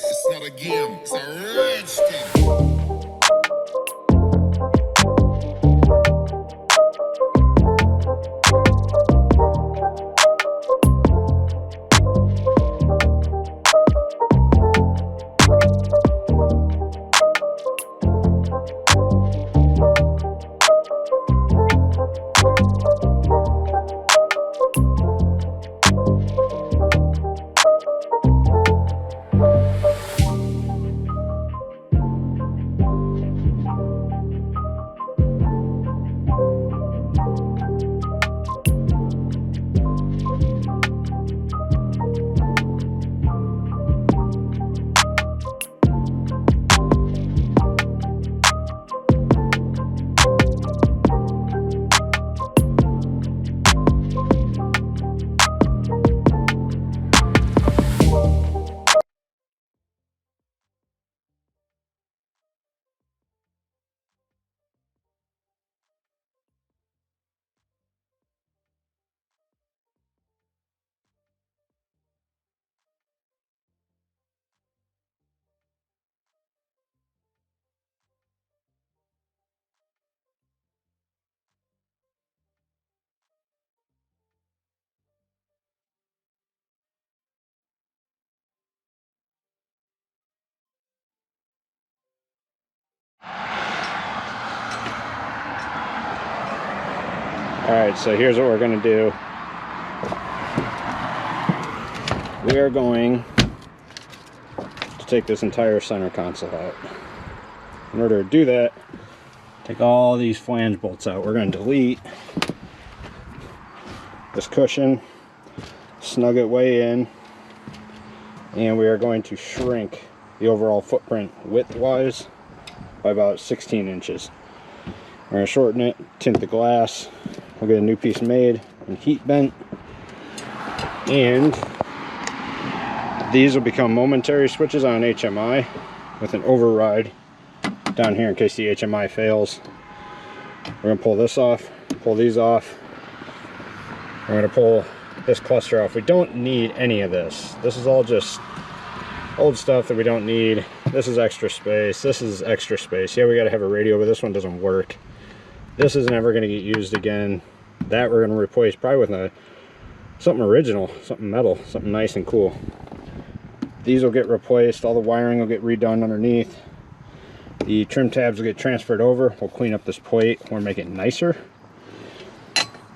It's not a game, it's a rich thing. Alright, so here's what we're going to do. We are going to take this entire center console out. In order to do that, take all these flange bolts out. We're going to delete this cushion, snug it way in, and we are going to shrink the overall footprint width-wise by about 16 inches. We're going to shorten it, tint the glass. We'll get a new piece made and heat bent, and these will become momentary switches on an HMI with an override down here in case the HMI fails. We're going to pull this off, pull these off. We're going to pull this cluster off. We don't need any of this. This is all just old stuff that we don't need. This is extra space. This is extra space. Yeah, we got to have a radio, but this one doesn't work. This is never going to get used again. That we're going to replace probably with something original, something metal, something nice and cool. These will get replaced. All the wiring will get redone underneath. The trim tabs will get transferred over. We'll clean up this plate. We'll make it nicer.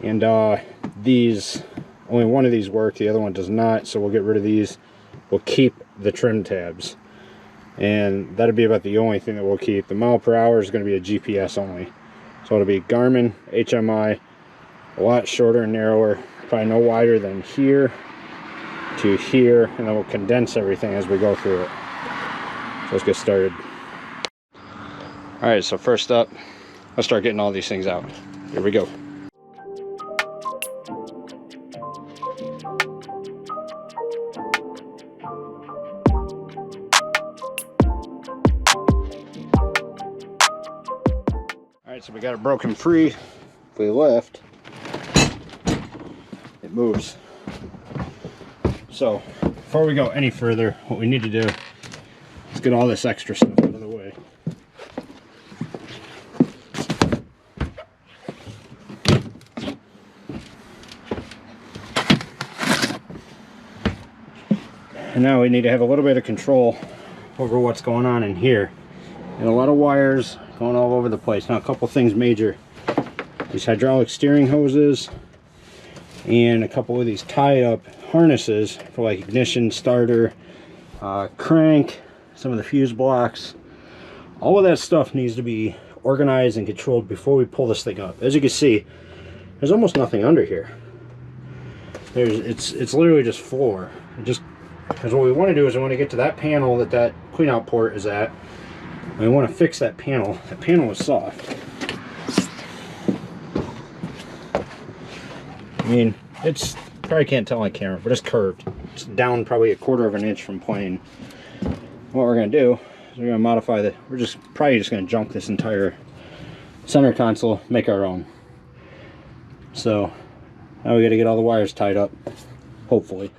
And these, only one of these work. The other one does not. So we'll get rid of these. We'll keep the trim tabs. And that'll be about the only thing that we'll keep. The mile per hour is going to be a GPS only. So it'll be Garmin, HMI, a lot shorter and narrower, probably no wider than here to here, and then we'll condense everything as we go through it. So let's get started. Alright, so first up, let's start getting all these things out. Here we go. Alright, so we got it broken free. If we lift, it moves. So, before we go any further, what we need to do is get all this extra stuff out of the way. And now we need to have a little bit of control over what's going on in here. And a lot of wires going all over the place. Now, a couple things major. These hydraulic steering hoses and a couple of these tie-up harnesses for like ignition, starter, crank, some of the fuse blocks. All of that stuff needs to be organized and controlled before we pull this thing up. As you can see, there's almost nothing under here. It's literally just floor. Because what we want to do is we want to get to that panel that cleanout port is at. We want to fix that panel. That panel is soft. I mean, it's probably can't tell on camera, but it's curved. It's down probably 1/4 of an inch from plane. What we're going to do is we're going to modify the. We're probably just going to junk this entire center console, make our own. So now we got to get all the wires tied up, hopefully.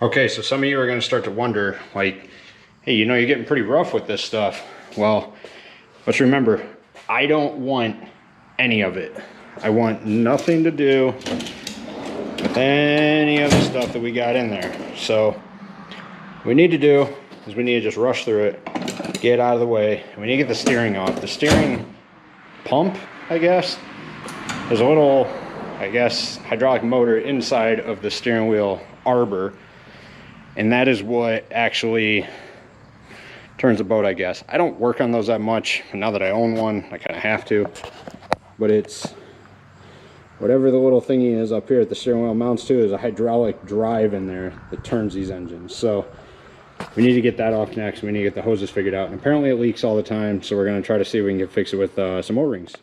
Okay, so some of you are going to start to wonder, like, hey, you know, you're getting pretty rough with this stuff. Well, let's remember, I don't want any of it. I want nothing to do with any of the stuff that we got in there. So what we need to do is we need to just rush through it, get it out of the way, and we need to get the steering off. The steering pump, I guess, there's a little, I guess, hydraulic motor inside of the steering wheel arbor, and that is what actually turns the boat, I guess. I don't work on those that much, and now that I own one, I kind of have to. But it's whatever the little thingy is up here at the steering wheel mounts to. There's a hydraulic drive in there that turns these engines. So we need to get that off next. We need to get the hoses figured out, and apparently it leaks all the time, so we're going to try to see if we can fix it with some O-rings.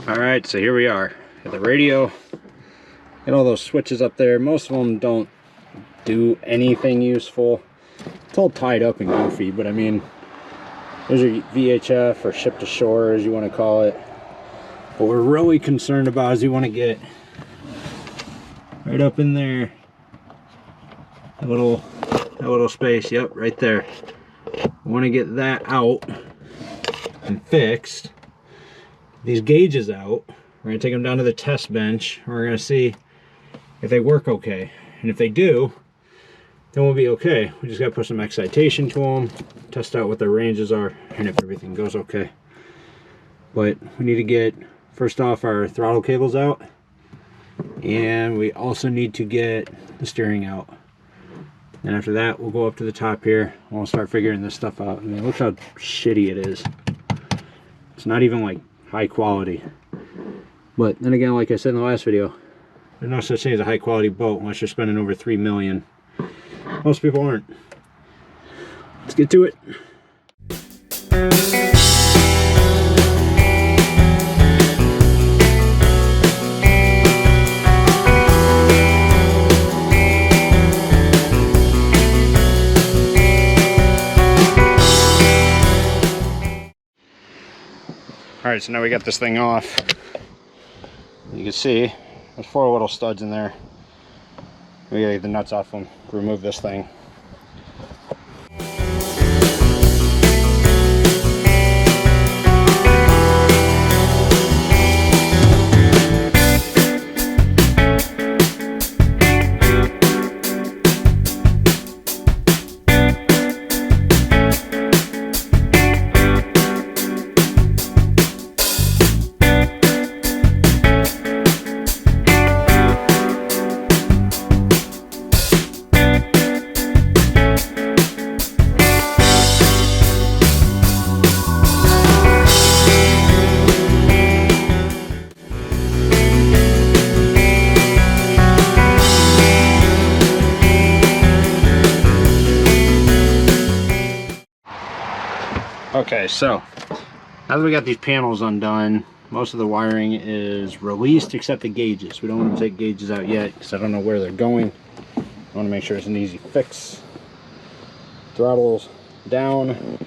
Alright, so here we are. Got the radio, got all those switches up there. Most of them don't do anything useful. It's all tied up and goofy, but I mean, there's your VHF or ship to shore, as you want to call it. What we're really concerned about is you want to get right up in there, that little space, yep, right there. We want to get that out and fixed. These gauges out. We're going to take them down to the test bench. We're going to see if they work okay. And if they do, then we'll be okay. We just got to put some excitation to them, test out what their ranges are, and if everything goes okay. But we need to get, first off, our throttle cables out. And we also need to get the steering out. And after that, we'll go up to the top here and we'll start figuring this stuff out. I mean, look how shitty it is. It's not even like high quality. But then again, like I said in the last video, there's no such thing as a high quality boat unless you're spending over $3 million. Most people aren't. Let's get to it. Alright, so now we got this thing off. You can see there's 4 little studs in there. We gotta get the nuts off them, remove this thing. Okay, so now that we got these panels undone, most of the wiring is released except the gauges. We don't want to take gauges out yet because I don't know where they're going. I want to make sure it's an easy fix. Throttle's down.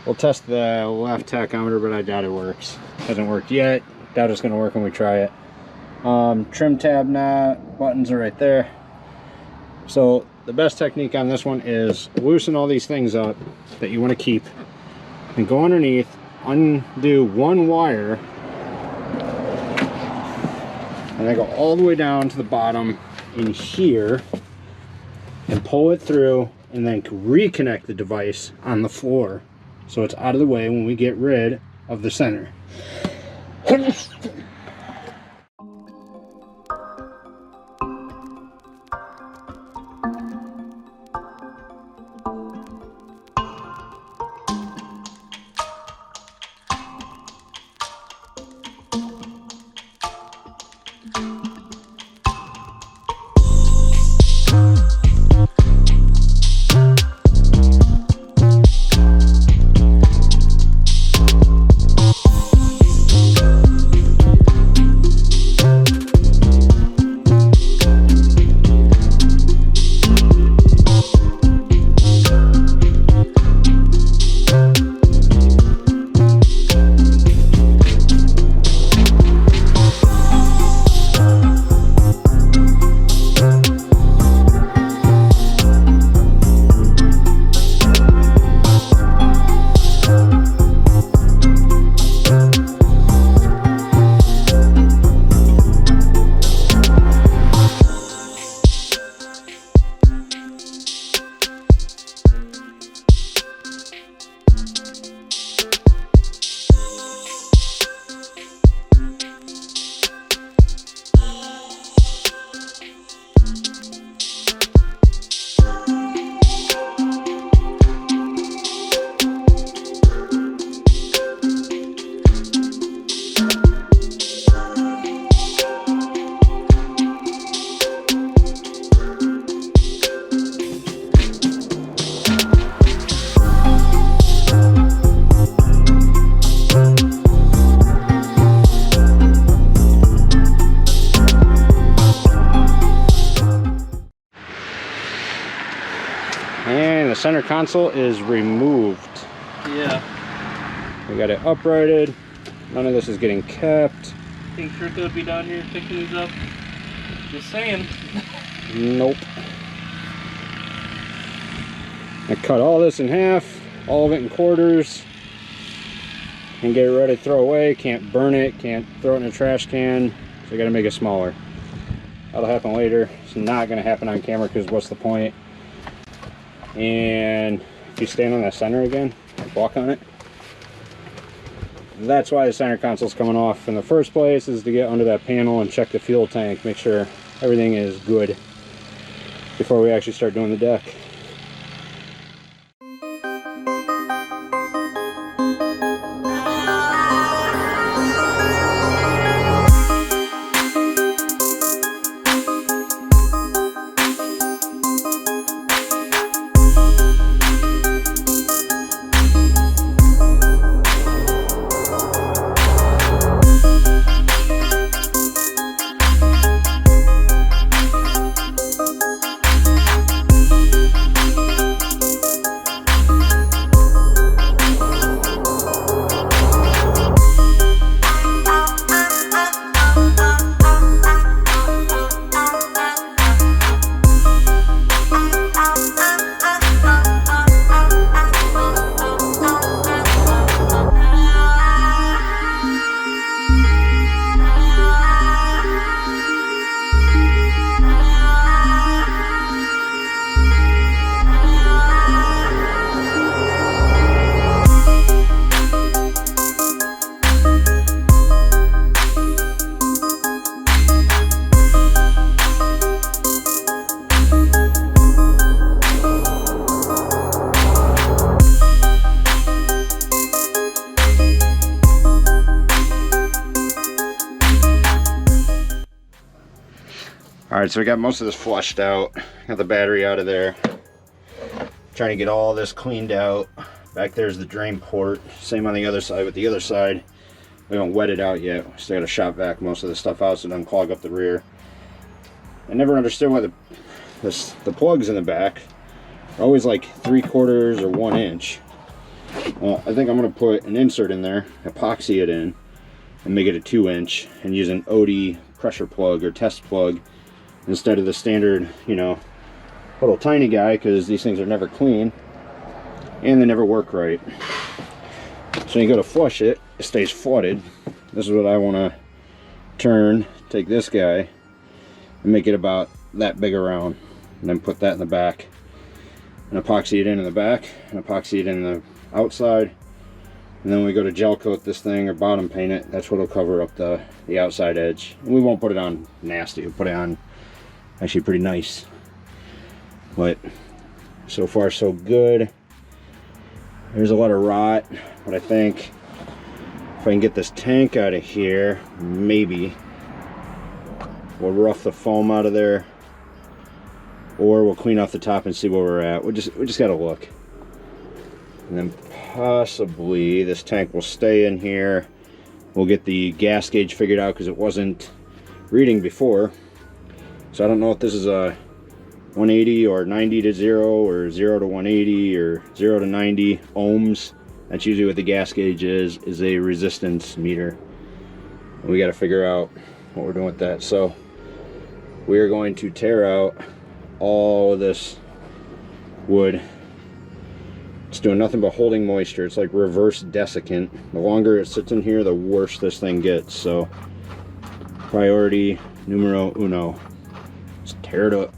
We'll test the left tachometer, but I doubt it works. Hasn't worked yet. Doubt it's going to work when we try it. Trim tab knot buttons are right there. So the best technique on this one is loosen all these things up that you want to keep and go underneath, undo one wire, and then go all the way down to the bottom in here and pull it through, and then reconnect the device on the floor so it's out of the way when we get rid of the center. And the center console is removed. Yeah. We got it uprighted. None of this is getting kept. Think Shrika would be down here picking these up? Just saying. Nope. I cut all this in half, all of it in quarters, and get it ready to throw away. Can't burn it, can't throw it in a trash can, so I gotta make it smaller. That'll happen later. It's not gonna happen on camera because what's the point? And if you stand on that center again, walk on it. That's why the center console's coming off in the first place, is to get under that panel and check the fuel tank, make sure everything is good before we actually start doing the deck. Alright, so we got most of this flushed out. Got the battery out of there. Trying to get all this cleaned out. Back there's the drain port. Same on the other side, but the other side, we don't wet it out yet. We still got to shop vac most of the stuff out so it doesn't clog up the rear. I never understood why the plugs in the back are always like 3/4 or 1 inch. Well, I think I'm going to put an insert in there, epoxy it in, and make it a 2 inch, and use an OD pressure plug or test plug instead of the standard, you know, little tiny guy, because these things are never clean and they never work right. So you go to flush it, it stays flooded. This is what I want to turn, take this guy and make it about that big around, and then put that in the back and epoxy it in the back and epoxy it in the outside. And then when we go to gel coat this thing or bottom paint it, that's what will cover up the outside edge. And we won't put it on nasty, we'll put it on actually pretty nice. But so far so good. There's a lot of rot, but I think if I can get this tank out of here, maybe we'll rough the foam out of there, or we'll clean off the top and see where we're at. We just gotta look. And then possibly this tank will stay in here. We'll get the gas gauge figured out because it wasn't reading before. So I don't know if this is a 180 or 90 to 0 or 0 to 180 or 0 to 90 ohms. That's usually what the gas gauge is a resistance meter. And we got to figure out what we're doing with that. So we are going to tear out all of this wood. It's doing nothing but holding moisture. It's like reverse desiccant. The longer it sits in here, the worse this thing gets. So priority numero uno. Let's tear it up.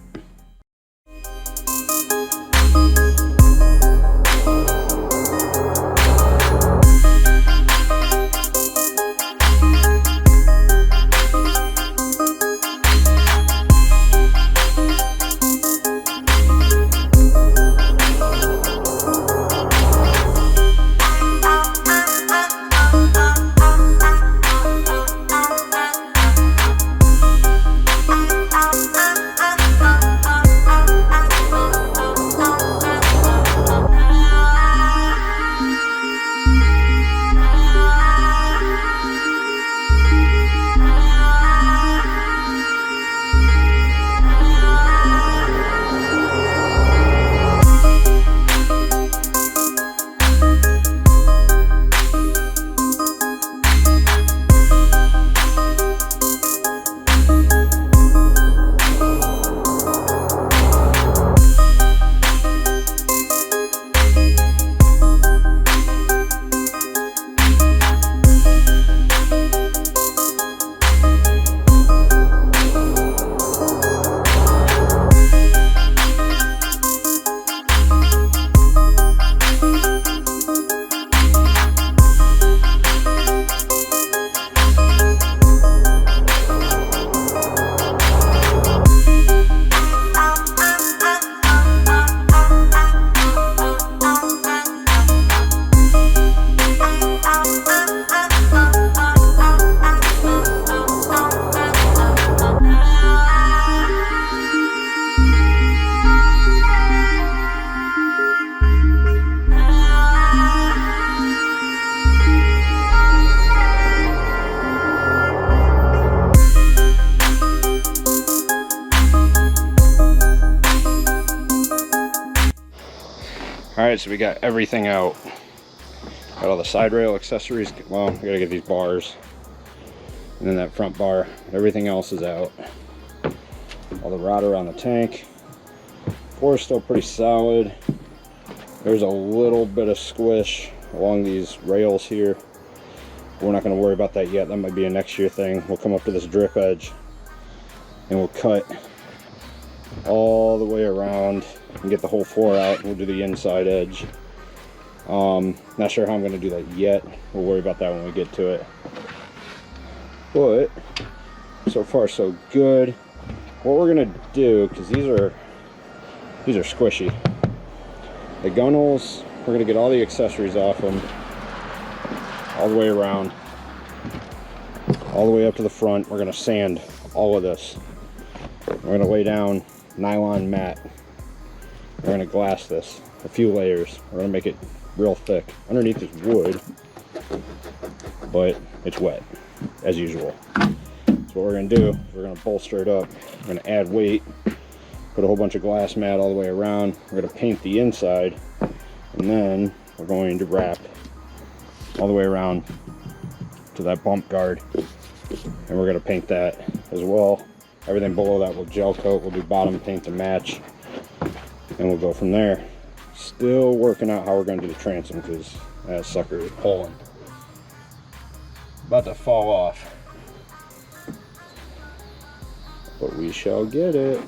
Alright, so we got everything out. Got all the side rail accessories. Well, we gotta get these bars. And then that front bar. Everything else is out. All the rod around the tank. Floor is still pretty solid. There's a little bit of squish along these rails here. We're not going to worry about that yet. That might be a next year thing. We'll come up to this drip edge and we'll cut all the way around and get the whole floor out. We'll do the inside edge. Not sure how I'm going to do that yet. We'll worry about that when we get to it. But so far so good. What we're going to do, because these are squishy. The gunnels, we're going to get all the accessories off them, all the way around, all the way up to the front. We're going to sand all of this. We're going to lay down nylon mat. We're going to glass this, a few layers. We're going to make it real thick. Underneath is wood, but it's wet, as usual. So what we're going to do is we're going to bolster it up. We're going to add weight. Put a whole bunch of glass mat all the way around. We're going to paint the inside, and then we're going to wrap all the way around to that bump guard, and we're going to paint that as well. Everything below that will gel coat. We'll do bottom paint to match, and we'll go from there. Still working out how we're going to do the transom, because that sucker is pulling. About to fall off, but we shall get it.